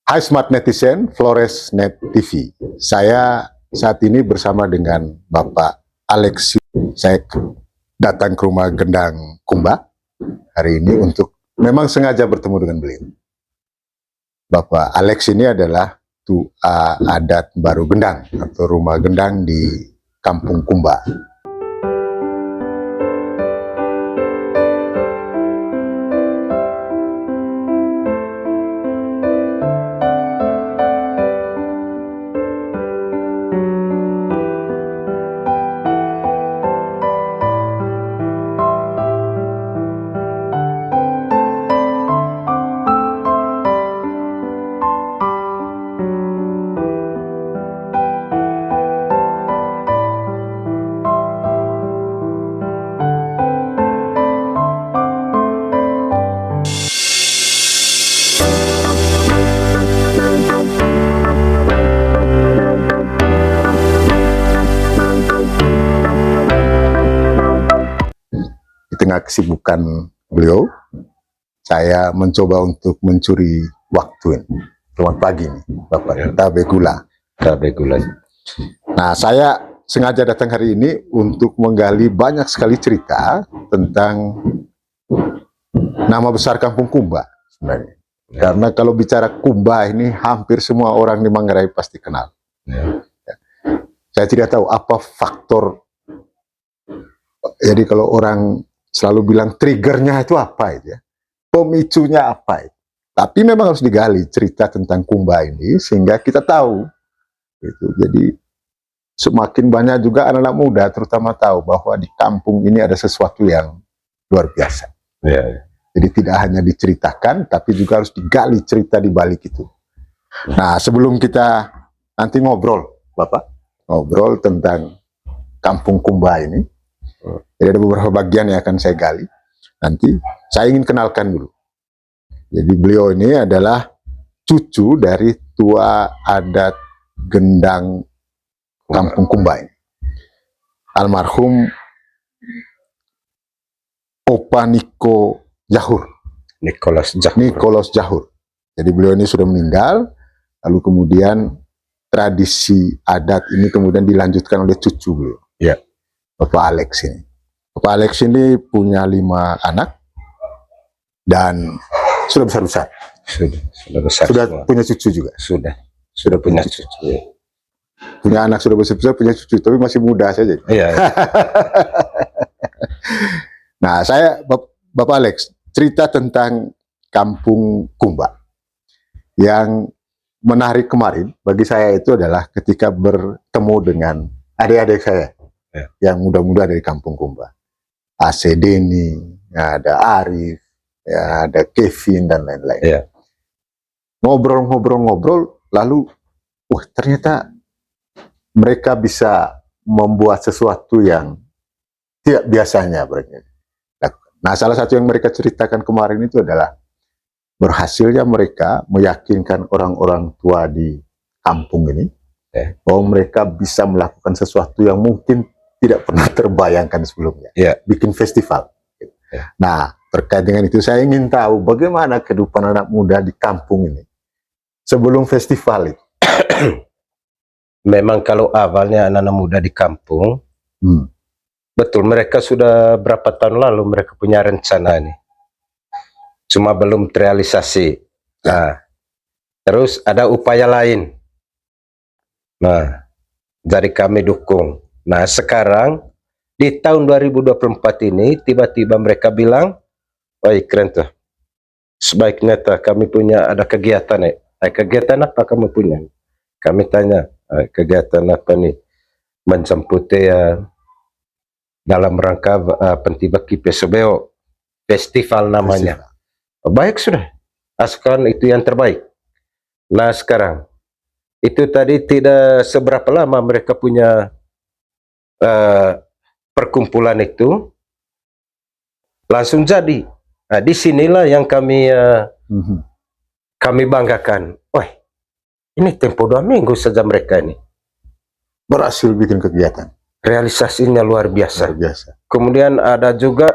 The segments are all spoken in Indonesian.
Hai Smart Netizen, Flores Net TV. Saya saat ini bersama dengan Bapak Alex. Saya datang ke rumah Gendang Kumba hari ini untuk memang sengaja bertemu dengan beliau. Bapak Alex ini adalah tua adat baru Gendang atau rumah Gendang di Kampung Kumba. Di tengah kesibukan beliau, saya mencoba untuk mencuri waktu ini. Selamat pagi nih, Bapak. Tabe gula. Nah, saya sengaja datang hari ini untuk menggali banyak sekali cerita tentang nama besar Kampung Kumba sebenarnya. Karena kalau bicara Kumba ini hampir semua orang di Manggarai pasti kenal. Saya tidak tahu apa faktor. Jadi kalau orang selalu bilang triggernya itu apa itu ya, pemicunya apa itu. Tapi memang harus digali cerita tentang Kumba ini sehingga kita tahu. Gitu. Jadi semakin banyak juga anak-anak muda terutama tahu bahwa di kampung ini ada sesuatu yang luar biasa. Jadi tidak hanya diceritakan, tapi juga harus digali cerita di balik itu. Nah, sebelum kita nanti ngobrol, Bapak, ngobrol tentang Kampung Kumba ini, jadi ada beberapa bagian yang akan saya gali. Nanti saya ingin kenalkan dulu. Jadi beliau ini adalah cucu dari tua adat Gendang Kampung Kumba ini. Almarhum Opa Niko Jahur. Nicholas Jahur. Jadi beliau ini sudah meninggal, lalu kemudian tradisi adat ini kemudian dilanjutkan oleh cucu beliau. Ya. Bapak Alex ini. Bapak Alex ini punya 5 anak dan sudah besar-besar. Sudah besar. Sudah semua. punya cucu juga. Sudah punya cucu. Punya anak sudah besar-besar, punya cucu, tapi masih muda saja. Iya. Nah, saya Bapak Alex cerita tentang Kampung Kumba. Yang menarik kemarin bagi saya itu adalah ketika bertemu dengan adik-adik saya. Yang muda-muda dari Kampung Kumba. AC Denny, ada Arif, ya, ada Kevin dan lain-lain. Ngobrol-ngobrol, lalu, ternyata mereka bisa membuat sesuatu yang tidak biasanya mereka. Nah, salah satu yang mereka ceritakan kemarin itu adalah berhasilnya mereka meyakinkan orang-orang tua di kampung ini bahwa mereka bisa melakukan sesuatu yang mungkin tidak pernah terbayangkan sebelumnya. Bikin festival. Nah, terkait dengan itu saya ingin tahu bagaimana kehidupan anak muda di kampung ini sebelum festival itu. Memang kalau awalnya anak-anak muda di kampung, betul mereka sudah berapa tahun lalu mereka punya rencana ini. Cuma belum terrealisasi. Nah, terus ada upaya lain. Nah, jadi kami dukung. Nah, sekarang di tahun 2024 ini tiba-tiba mereka bilang, "Wah, keren tuh. Sebaiknya tuh kami punya ada kegiatan nih. Kegiatan apa kamu punya?" Kami tanya, "Kegiatan apa nih?" Menjemput dalam rangka Pentiba Kipesebeo festival namanya. Baik sudah. Sekarang itu yang terbaik. Nah, sekarang itu tadi tidak seberapa lama mereka punya perkumpulan itu langsung jadi. Nah, disinilah yang kami banggakan. Wah, ini tempo 2 minggu saja mereka ini berhasil bikin kegiatan. Realisasinya luar biasa. Kemudian ada juga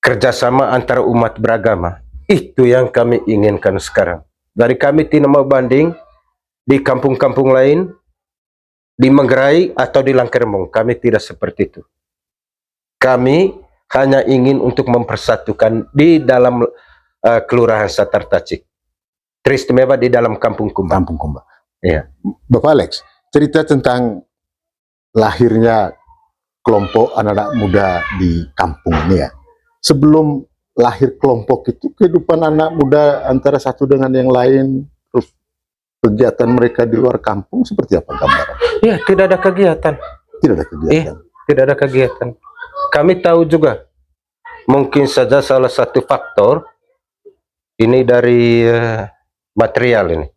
kerjasama antara umat beragama. Itu yang kami inginkan sekarang. Dari kami tidak mau banding di kampung-kampung lain, di Manggarai atau di Langkeremong. Kami tidak seperti itu. Kami hanya ingin untuk mempersatukan di dalam Kelurahan Satartacik. Teristimewa di dalam Kampung Kumbang. Kampung Kumbang. Iya. Bapak Alex, cerita tentang lahirnya kelompok anak-anak muda di kampung ini ya. Sebelum lahir kelompok itu, kehidupan anak muda antara satu dengan yang lain, terus kegiatan mereka di luar kampung seperti apa gambaran? Iya, tidak ada kegiatan. Tidak ada kegiatan. Tidak ada kegiatan. Kami tahu juga, mungkin saja salah satu faktor ini dari material ini.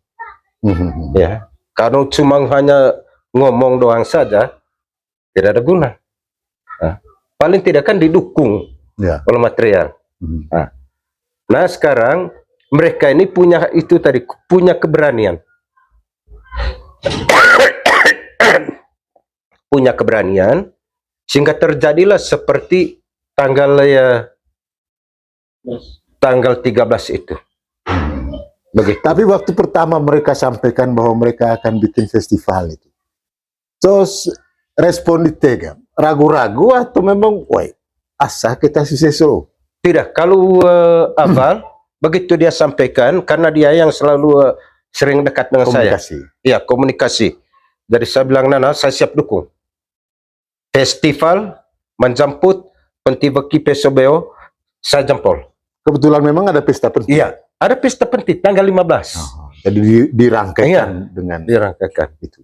Ya, kalau cuma hanya ngomong doang saja, tidak ada guna. Paling tidak kan didukung oleh material. Nah, sekarang mereka ini punya itu tadi, punya keberanian. Punya keberanian, sehingga terjadilah seperti tanggal 13 itu. Begitu. Tapi waktu pertama mereka sampaikan bahwa mereka akan bikin festival itu, terus respon ditega, ragu-ragu atau memang, woi, asa kita sukseso? Tidak, kalau awal begitu dia sampaikan, karena dia yang selalu sering dekat dengan Komunikasi. saya. Iya, komunikasi. Jadi saya bilang, Nana, saya siap dukung. Festival menjemput Pentiveki PSBO, saya jempol. Kebetulan memang ada pesta penting. Iya, ada pesta penting tanggal 15. Jadi dirangkaikan dengan dirangkaikan itu.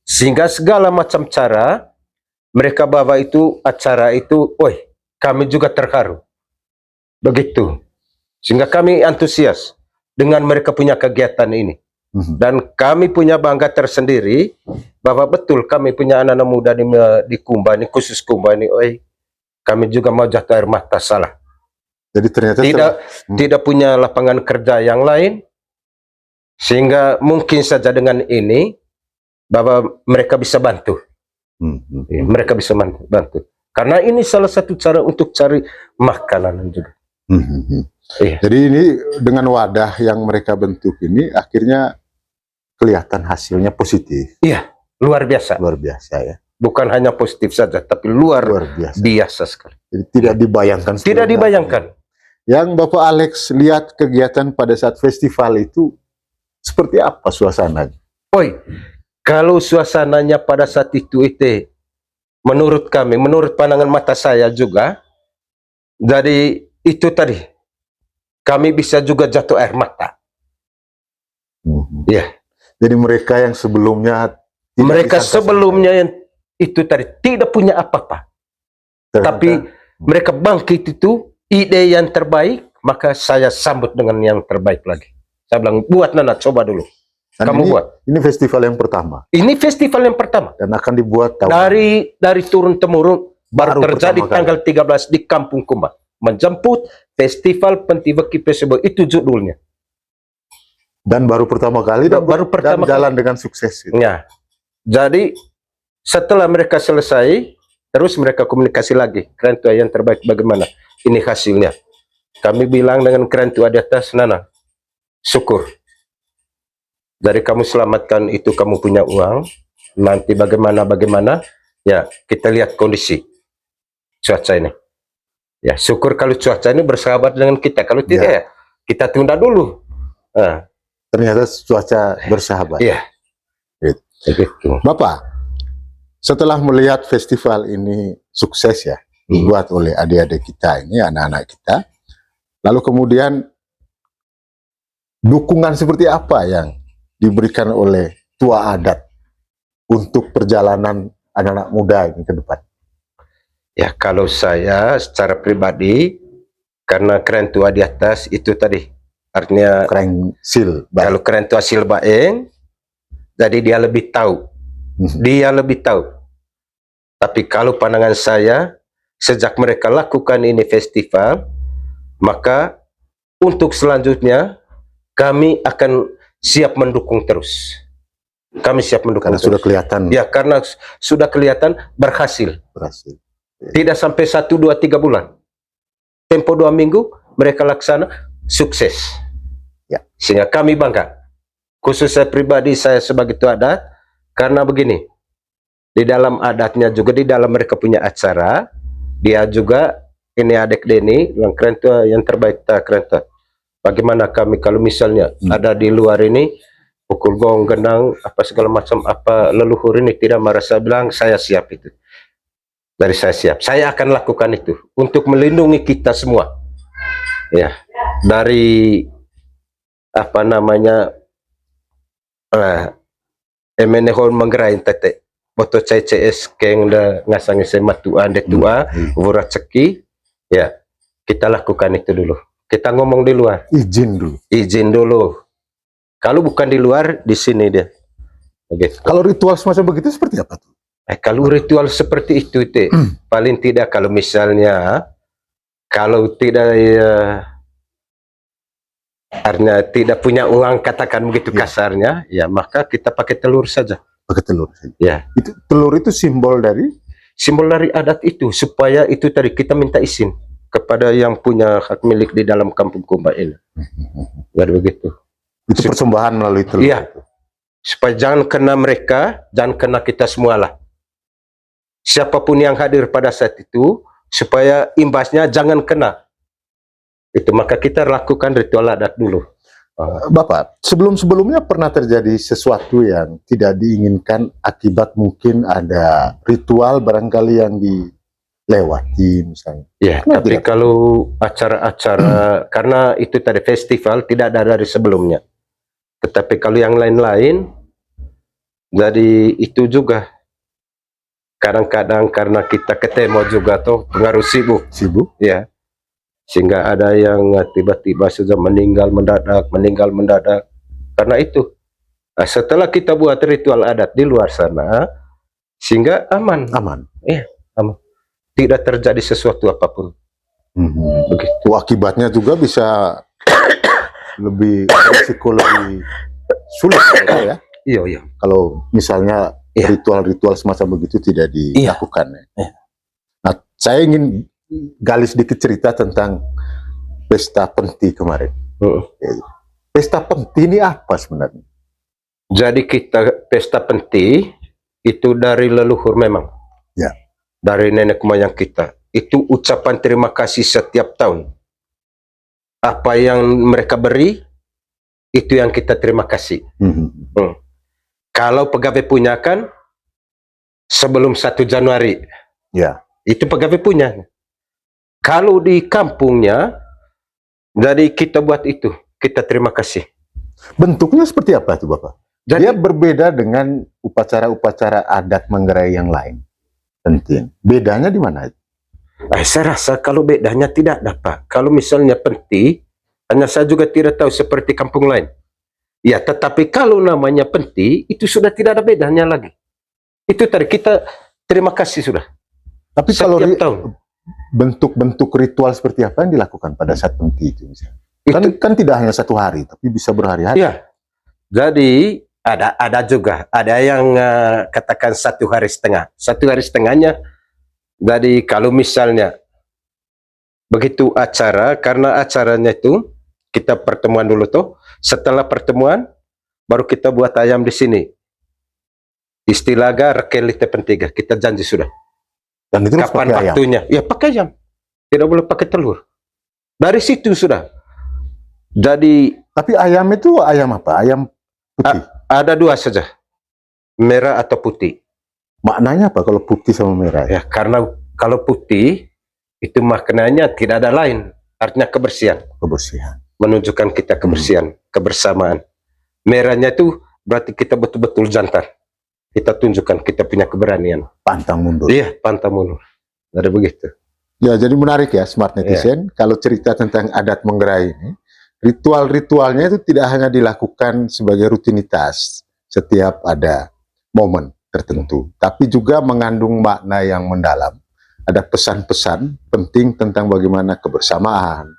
Sehingga segala macam cara mereka bawa itu acara itu, kami juga terharu. Begitu. Sehingga kami antusias dengan mereka punya kegiatan ini. Dan kami punya bangga tersendiri bahwa betul kami punya anak-anak muda di Kumba ini, khusus Kumba ini, kami juga mau jatuh air mata salah. Jadi ternyata tidak punya lapangan kerja yang lain, sehingga mungkin saja dengan ini bahwa mereka bisa bantu. Mereka bisa bantu. Karena ini salah satu cara untuk cari makanan juga. Jadi ini dengan wadah yang mereka bentuk ini akhirnya kelihatan hasilnya positif. Iya, luar biasa. Luar biasa ya. Bukan hanya positif saja, tapi luar biasa sekali. Jadi tidak dibayangkan. Tidak dibayangkan. Yang Bapak Alex lihat kegiatan pada saat festival itu seperti apa suasananya? Kalau suasananya pada saat itu menurut kami, menurut pandangan mata saya juga, jadi itu tadi, kami bisa juga jatuh air mata. Ya. Jadi mereka yang sebelumnya, yang itu tadi tidak punya apa-apa, tapi mereka bangkit itu ide yang terbaik, maka saya sambut dengan yang terbaik lagi. Saya bilang, buat Nana, coba dulu. Dan kamu buat. Ini festival yang pertama. Ini festival yang pertama. Dan akan dibuat dari turun temurun, baru terjadi tanggal 13 di Kampung Kumbang. Menjemput Festival Pentiveki PSBO, itu judulnya. Dan baru pertama kali dan jalan dengan sukses. Ya. Jadi setelah mereka selesai, terus mereka komunikasi lagi. Keren tua yang terbaik bagaimana? Ini hasilnya. Kami bilang dengan keren tua di atas, Nana, syukur. Dari kamu selamatkan itu, kamu punya uang. Nanti bagaimana, ya kita lihat kondisi cuaca ini. Ya syukur kalau cuaca ini bersahabat dengan kita. Kalau tidak, ya kita tunda dulu. Ternyata cuaca bersahabat. Iya. Gitu. Bapak, setelah melihat festival ini sukses ya, dibuat oleh adik-adik kita ini, anak-anak kita, lalu kemudian dukungan seperti apa yang diberikan oleh tua adat untuk perjalanan anak-anak muda ini ke depan? Ya, kalau saya secara pribadi, karena keren tua di atas itu tadi, artinya keren sil. Kalau keren tua sil baeng, jadi dia lebih tahu. Dia lebih tahu. Tapi kalau pandangan saya, sejak mereka lakukan ini festival, maka untuk selanjutnya kami akan siap mendukung terus. Kami siap mendukung karena terus. Sudah kelihatan. Ya, karena sudah kelihatan berhasil. Tidak sampai 1, 2, 3 bulan. Tempo 2 minggu mereka laksana, sukses. Ya. Sehingga kami bangga. Khusus saya pribadi, saya sebagai ketua adat, karena begini, di dalam adatnya juga, di dalam mereka punya acara, dia juga, ini adik Denny, yang keren tuh, yang terbaik tak keren tuh. Bagaimana kami kalau misalnya ada di luar ini, pukul gong, gendang, apa segala macam, apa leluhur ini tidak merasa bilang, saya siap itu. Dari saya siap, saya akan lakukan itu untuk melindungi kita semua, ya, dari apa namanya emenehon menggerain tete, foto CCS keng da ngasang sematuan de tua, wurat seki, ya, kita lakukan itu dulu. Kita ngomong di luar, izin dulu. Kalau bukan di luar, di sini dia. Begitu. Kalau ritual semacam begitu seperti apa tuh? Kalau ritual seperti itu, paling tidak kalau misalnya, kalau tidak artinya tidak punya uang, katakan begitu kasarnya, ya maka kita pakai telur saja. Pakai telur saja. Ya. Itu telur itu simbol dari? Simbol dari adat itu, supaya itu tadi kita minta izin kepada yang punya hak milik di dalam kampung Kumba ini. Jadi begitu. Itu persembahan melalui telur. Iya. Supaya jangan kena mereka, jangan kena kita semualah. Siapapun yang hadir pada saat itu, supaya imbasnya jangan kena. Itu maka kita lakukan ritual adat dulu. Bapak, sebelum-sebelumnya pernah terjadi sesuatu yang tidak diinginkan akibat mungkin ada ritual barangkali yang dilewati misalnya. Ya, tapi kalau acara-acara, karena itu tadi festival tidak ada dari sebelumnya. Tetapi kalau yang lain-lain, jadi itu juga. Kadang-kadang karena kita ketemu juga tuh pengaruh sibuk, ya, sehingga ada yang tiba-tiba sudah meninggal mendadak karena itu. Nah, setelah kita buat ritual adat di luar sana, sehingga aman, ya, aman, tidak terjadi sesuatu apapun. Begitu. Akibatnya juga bisa lebih risiko lebih sulit ya. Iya. Kalau misalnya ritual-ritual semacam begitu tidak dilakukan. Nah, saya ingin gali sedikit cerita tentang pesta penti kemarin. Pesta penti ini apa sebenarnya? Jadi kita pesta penti itu dari leluhur memang. Ya. Dari nenek moyang kita. Itu ucapan terima kasih setiap tahun. Apa yang mereka beri, itu yang kita terima kasih. Kalau pegawai punya kan sebelum 1 Januari, ya, itu pegawai punya. Kalau di kampungnya, jadi kita buat itu, kita terima kasih. Bentuknya seperti apa itu Bapak? Jadi, dia berbeda dengan upacara-upacara adat Manggarai yang lain. Penting. Bedanya di mana? Saya rasa kalau bedanya tidak ada Pak. Kalau misalnya penti, hanya saya juga tidak tahu seperti kampung lain. Ya, tetapi kalau namanya penti, itu sudah tidak ada bedanya lagi. Itu tadi kita terima kasih sudah. Tapi setiap kalau tahun. Bentuk-bentuk ritual seperti apa yang dilakukan pada saat penti itu misalnya? Kan tidak hanya 1 hari, tapi bisa berhari-hari. Ya, jadi ada juga. Ada yang katakan 1 hari setengah. 1 hari setengahnya, jadi kalau misalnya begitu acara, karena acaranya itu, kita pertemuan dulu tuh. Setelah pertemuan, baru kita buat ayam di sini. Istilahnya rekelit pentiga. Kita janji sudah. Dan itu kapan waktunya? Ya pakai ayam. Tidak boleh pakai telur. Dari situ sudah. Jadi. Tapi ayam itu ayam apa? Ayam putih? Ada 2 saja. Merah atau putih. Maknanya apa kalau putih sama merah? Ya karena kalau putih itu maknanya tidak ada lain. Artinya kebersihan. Kebersihan. Menunjukkan kita kebersihan, kebersamaan. Merahnya itu berarti kita betul-betul jantan. Kita tunjukkan kita punya keberanian. Pantang mundur. Iya, pantang mundur. Dari begitu. Ya, jadi menarik ya Smart Netizen. Kalau cerita tentang adat Manggarai ini, ritual-ritualnya itu tidak hanya dilakukan sebagai rutinitas setiap ada momen tertentu, tapi juga mengandung makna yang mendalam. Ada pesan-pesan penting tentang bagaimana kebersamaan,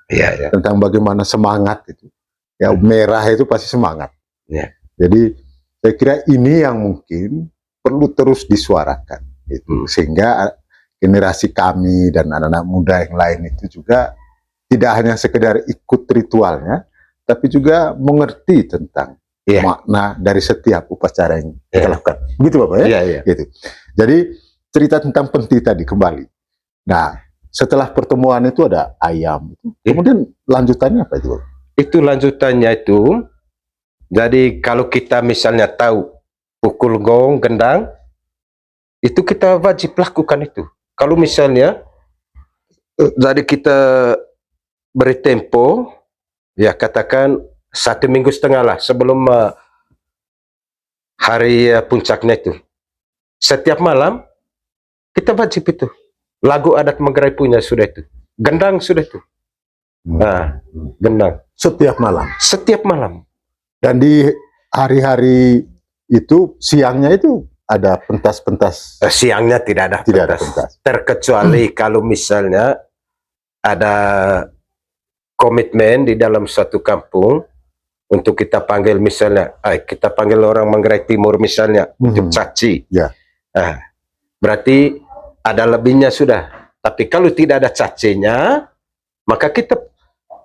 tentang bagaimana semangat itu. Ya, merah itu pasti semangat. Ya. Jadi saya kira ini yang mungkin perlu terus disuarakan, gitu. Sehingga generasi kami dan anak-anak muda yang lain itu juga tidak hanya sekedar ikut ritualnya, tapi juga mengerti tentang Iya. makna dari setiap upacara yang kita Iya. lakukan. Begitu Bapak ya? Iya, iya. Gitu. Jadi cerita tentang penti tadi kembali. Nah, setelah pertemuan itu ada ayam. Iya. Kemudian lanjutannya apa itu, Bapak? Itu lanjutannya itu, jadi kalau kita misalnya tahu pukul gong, gendang, itu kita wajib lakukan itu. Kalau misalnya, jadi kita beri tempo, ya katakan 1,5 minggu lah sebelum hari puncaknya itu. Setiap malam, kita wajib itu. Lagu adat Manggarai punya sudah itu. Gendang sudah itu. Nah, gendang. Setiap malam. Setiap malam. Dan di hari-hari itu siangnya itu ada pentas-pentas. Siangnya tidak ada Tidak ada pentas. pentas. Terkecuali kalau misalnya ada komitmen di dalam suatu kampung untuk kita panggil misalnya, kita panggil orang Manggarai Timur misalnya untuk caci. Ya. Berarti ada lebihnya sudah. Tapi kalau tidak ada cacinya, maka kita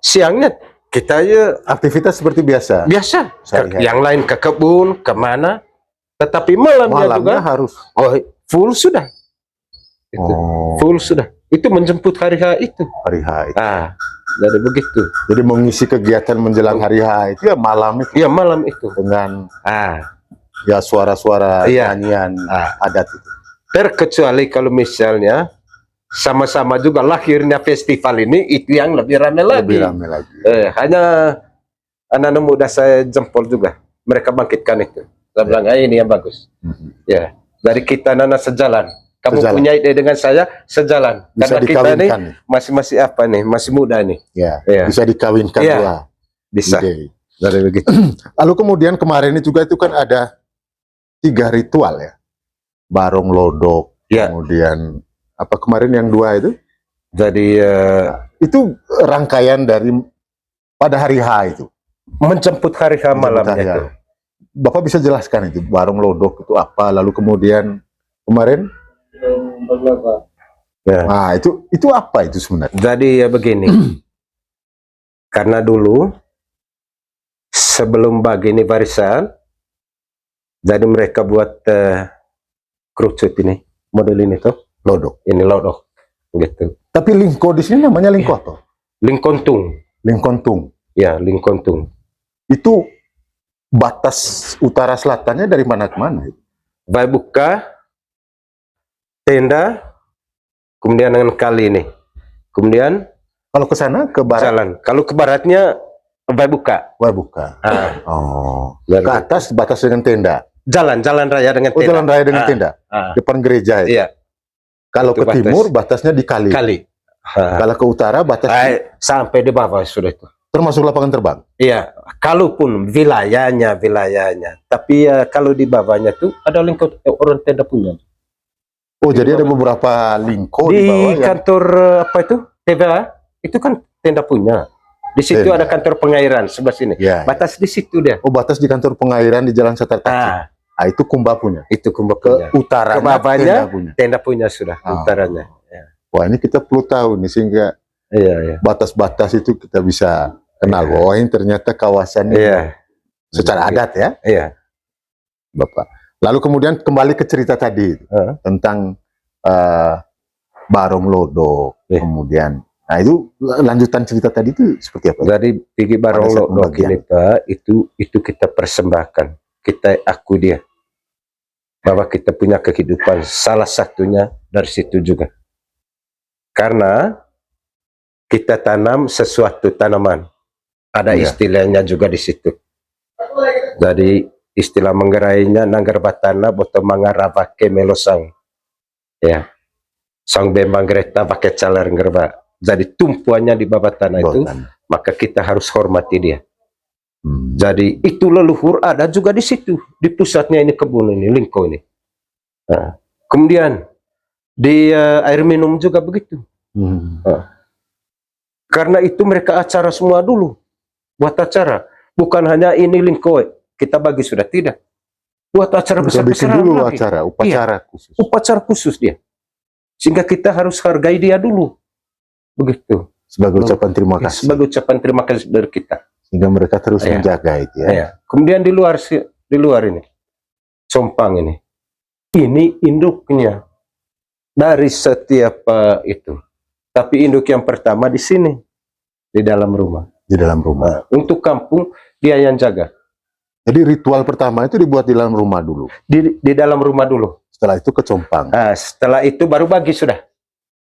siangnya kita ya Aktivitas seperti biasa. biasa. Sehari-hari. Yang lain ke kebun, kemana. Tetapi malamnya juga harus. full sudah. Itu full sudah. Itu menjemput hari H itu. Hari H. Jadi begitu. Jadi mengisi kegiatan menjelang hari H itu ya malam itu. Iya malam itu. Dengan ya suara-suara Iya. nyanyian adat itu. Terkecuali kalau misalnya sama-sama juga lahirnya festival ini, itu yang lebih ramai lagi. Lebih ramai lagi. Hanya anak-anak muda saya jempol juga. Mereka bangkitkan itu. Saya bilang, ini yang bagus. Ya, dari kita nana sejalan. Kamu punya ide dengan saya, sejalan. Bisa karena kita nih nih. masih muda nih. Ya, Ya. bisa dikawinkan Ya. dua. Bisa. Ide. Dari begitu. Lalu kemudian kemarin juga itu kan ada 3 ritual ya. Barong lodok, Ya. kemudian apa kemarin yang 2 itu? Jadi Itu rangkaian dari pada hari H itu. menjemput hari H malamnya Hari H. itu. Bapak bisa jelaskan itu barong lodok itu apa? Lalu kemudian kemarin? Ya. Nah, itu apa itu sebenarnya? Jadi ya begini. Karena dulu sebelum begini barisan, jadi mereka buat kerucut ini, model ini tuh, Lodok. ini lodok, gitu. Tapi lingko di sini namanya lingko apa? Lingkontung, Lingkontung. ya lingkontung. Itu batas utara selatannya dari mana ke mana? Vai buka tenda, kemudian dengan kali ini, kemudian Kalau ke sana ke barat, jalan. Kalau ke baratnya vai buka. wah buka. Oh, ke Dari atas batas dengan tenda. jalan raya dengan Oh, tenda. jalan raya dengan tenda. Depan gereja itu. Iya. Kalau Itu ke batas. timur batasnya di kali. Kalau ke utara batasnya sampai di bawah sudah itu. termasuk lapangan terbang. Iya, kalaupun wilayahnya. Tapi kalau di bawahnya tuh ada lingkup orang tenda punya. Oh, jadi ada beberapa lingko di Di bawah yang kantor apa itu? TVA itu kan tenda punya. Di situ Tenda. ada kantor pengairan sebelah sini. ya. Batas di situ dia. Oh, batas di kantor pengairan di Jalan Satartaci. Itu Kumba punya. Itu kumbak Ke punya. utara Ke bawahnya, tenda punya. Tenda punya sudah utaranya. Ya. Wah, ini kita perlu tahu nih sehingga Iya. batas-batas itu kita bisa kenal. Oh, ini ternyata kawasan ini Iya. secara adat ya, Iya. Bapak. Lalu kemudian kembali ke cerita tadi tentang barong lodok, Iya. kemudian, nah itu lanjutan cerita tadi itu seperti apa? Jadi Pigi Barong Pada saat Lodok pembagian. ini Pak, itu kita persembahkan, kita aku dia, bahwa kita punya kehidupan, salah satunya dari situ juga. Karena kita tanam sesuatu tanaman, ada Iya. istilahnya juga di situ. Jadi istilah Manggarainya nanggar batana boto mangaravake melosang, ya, sang bembang gereta pakai calar ngerba. Jadi tumpuannya di bawah tanah itu, maka kita harus hormati dia. Jadi itu leluhur ada juga di situ, di pusatnya ini kebun ini, lingko ini. Nah, kemudian di air minum juga begitu. Karena itu mereka acara semua dulu, buat acara. Bukan hanya ini lingko kita bagi sudah, tidak. Buat acara besar-besaran dulu lagi. acara, upacara khusus. Upacara khusus dia. Sehingga kita harus hargai dia dulu. Begitu. Sebagai ucapan terima kasih. Sebagai ucapan terima kasih dari kita. Sehingga mereka terus Iya. menjaga itu ya. Ya. Kemudian di luar ini, Sompang ini induknya dari setiap itu. Tapi induk yang pertama di sini, di dalam rumah. Di dalam rumah. Untuk kampung dia yang jaga. Jadi ritual pertama itu dibuat di dalam rumah dulu. Di dalam rumah dulu. Setelah itu ke Compang. Nah, setelah itu baru bagi sudah.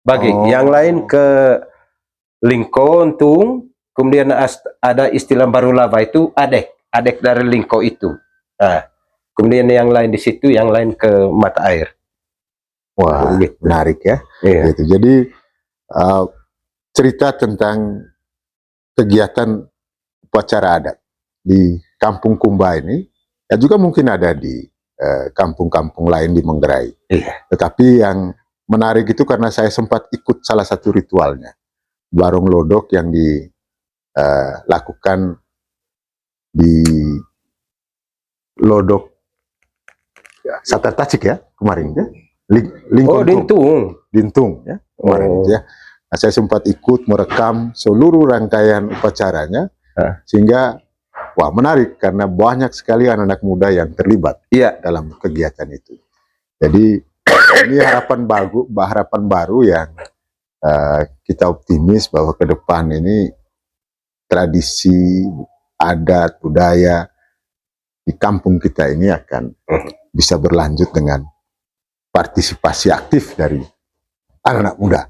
Bagi. Oh. Yang lain ke Lingko, Untung. Kemudian ada istilah baru lava itu adek dari Lingko itu. Nah, kemudian yang lain di situ, yang lain ke mata air. Wah, Gitu. menarik ya. Iya. Gitu. Jadi cerita tentang kegiatan upacara adat di Kampung Kumba ini, ya juga mungkin ada di kampung-kampung lain di Manggarai. Iya. Tetapi yang menarik itu karena saya sempat ikut salah satu ritualnya, Barong Lodok yang dilakukan di Lodok Satar Tacik ya kemarin ya. Oh, Dintung ya kemarin ya. Nah, saya sempat ikut merekam seluruh rangkaian upacaranya, sehingga wah menarik karena banyak sekali anak-anak muda yang terlibat dalam kegiatan itu. Jadi ini harapan baru yang kita optimis bahwa ke depan ini tradisi, adat, budaya di kampung kita ini akan bisa berlanjut dengan partisipasi aktif dari anak-anak muda.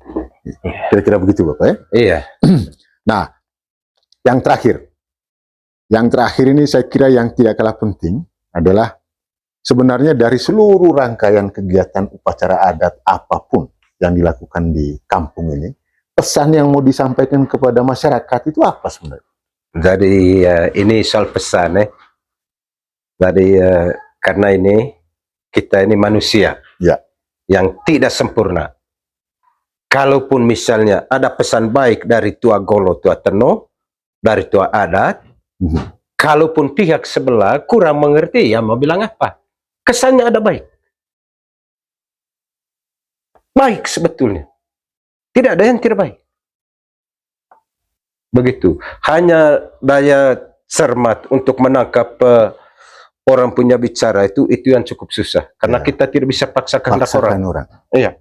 Kira-kira begitu Bapak ya? Iya. Nah, yang terakhir ini saya kira yang tidak kalah penting adalah sebenarnya dari seluruh rangkaian kegiatan upacara adat apapun yang dilakukan di kampung ini, pesan yang mau disampaikan kepada masyarakat itu apa sebenarnya? Jadi ini soal pesan Jadi karena ini kita ini manusia yang tidak sempurna. Kalaupun misalnya ada pesan baik dari Tua Golo, Tua Teno, dari Tua Adat, kalaupun pihak sebelah kurang mengerti, ya mau bilang apa? Kesannya ada baik. Baik sebetulnya. Tidak ada yang tidak baik. Begitu. Hanya daya cermat untuk menangkap orang punya bicara itu yang cukup susah. Karena kita tidak bisa paksakan orang. Iya.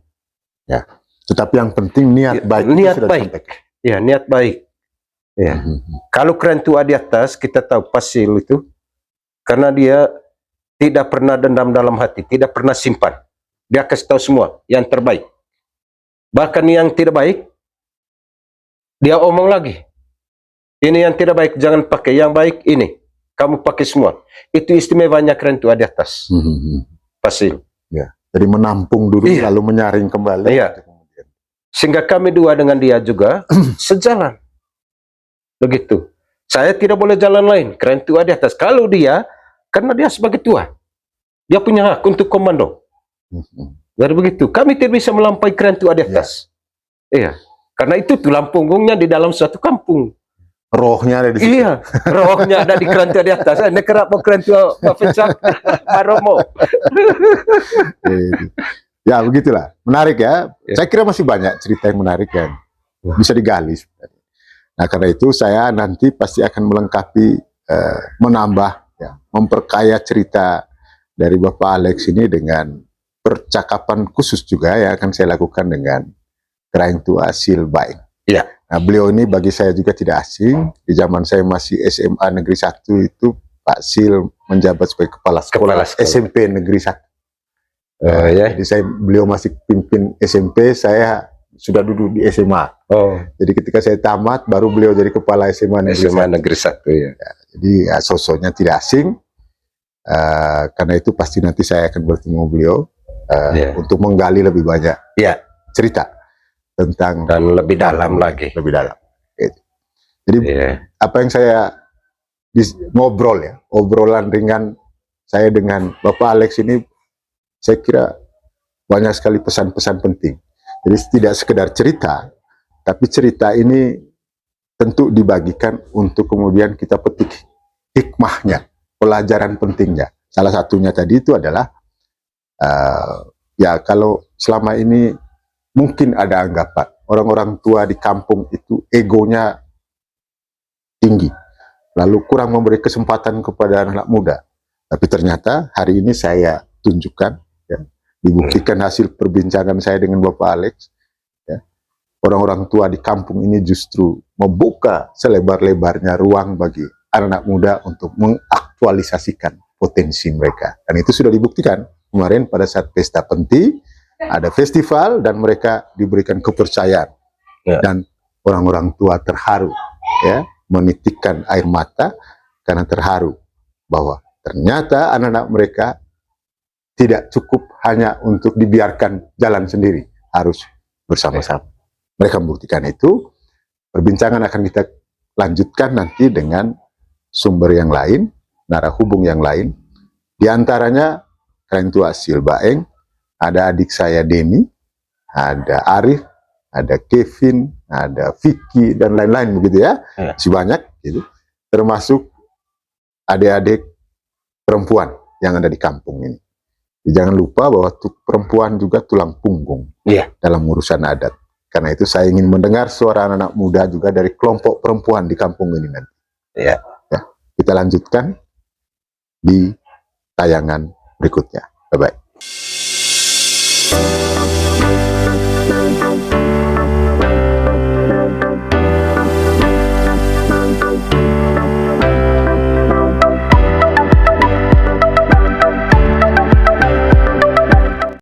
Ya. Tetapi yang penting niat baik. Niat baik. Ya, niat baik. Ya. Kalau keren tua di atas, kita tahu Pasil itu karena dia tidak pernah dendam dalam hati, tidak pernah simpan. Dia kasih tahu semua yang terbaik. Bahkan yang tidak baik, dia omong lagi. Ini yang tidak baik, jangan pakai. Yang baik ini, kamu pakai semua. Itu istimewanya keren tua di atas. Pasil. Ya. Jadi menampung dulu, lalu menyaring kembali. Iya. Sehingga kami dua dengan dia juga sejalan. Begitu. Saya tidak boleh jalan lain. Keren tua di atas. Kalau dia, karena dia sebagai tua, dia punya hak untuk komando. Jadi begitu. Kami tidak bisa melampaui keren tua di atas. Iya. Karena itu tulang punggungnya di dalam suatu kampung. Rohnya ada di situ. Iya. Rohnya ada di keren tua di atas. Ini kerap mau keren tua Pak Romo. Ya begitulah, menarik ya. Saya kira masih banyak cerita yang menarik yang bisa digali sebenarnya. Nah karena itu saya nanti pasti akan melengkapi, menambah, memperkaya cerita dari Bapak Alex ini dengan percakapan khusus juga yang akan saya lakukan dengan Keraing Tua Silbaing. Iya. Nah beliau ini bagi saya juga tidak asing. Di zaman saya masih SMA Negeri 1 itu Pak Sil menjabat sebagai kepala sekolah SMP Negeri 1. Jadi beliau masih pimpin SMP, saya sudah duduk di SMA. Jadi ketika saya tamat, baru beliau jadi kepala SMA Negeri 1. Ya. Jadi sosoknya tidak asing. Karena itu pasti nanti saya akan bertemu beliau untuk menggali lebih banyak cerita tentang dan lebih dalam lagi. Lebih dalam. Jadi apa yang saya ngobrol obrolan ringan saya dengan Bapak Alex ini, saya kira banyak sekali pesan-pesan penting. Jadi tidak sekedar cerita, tapi cerita ini tentu dibagikan untuk kemudian kita petik hikmahnya, pelajaran pentingnya. Salah satunya tadi itu adalah, ya kalau selama ini mungkin ada anggapan orang-orang tua di kampung itu egonya tinggi, lalu kurang memberi kesempatan kepada anak muda. Tapi ternyata hari ini saya tunjukkan, ya, dibuktikan hasil perbincangan saya dengan Bapak Alex, ya, orang-orang tua di kampung ini justru membuka selebar-lebarnya ruang bagi anak-anak muda untuk mengaktualisasikan potensi mereka. Dan itu sudah dibuktikan kemarin pada saat pesta penti, ada festival dan mereka diberikan kepercayaan. Ya. Dan orang-orang tua terharu, ya, menitikkan air mata karena terharu bahwa ternyata anak-anak mereka tidak cukup hanya untuk dibiarkan jalan sendiri, harus bersama-sama. Mereka membuktikan itu. Perbincangan akan kita lanjutkan nanti dengan sumber yang lain, narahubung yang lain. Di antaranya Karen Tua Silbaeng, ada adik saya Denny, ada Arif, ada Kevin, ada Vicky, dan lain-lain begitu ya. Si banyak gitu. Termasuk adik-adik perempuan yang ada di kampung ini. Jangan lupa bahwa perempuan juga tulang punggung dalam urusan adat. Karena itu saya ingin mendengar suara anak-anak muda juga dari kelompok perempuan di kampung ini nanti. Ya, kita lanjutkan di tayangan berikutnya. Bye-bye.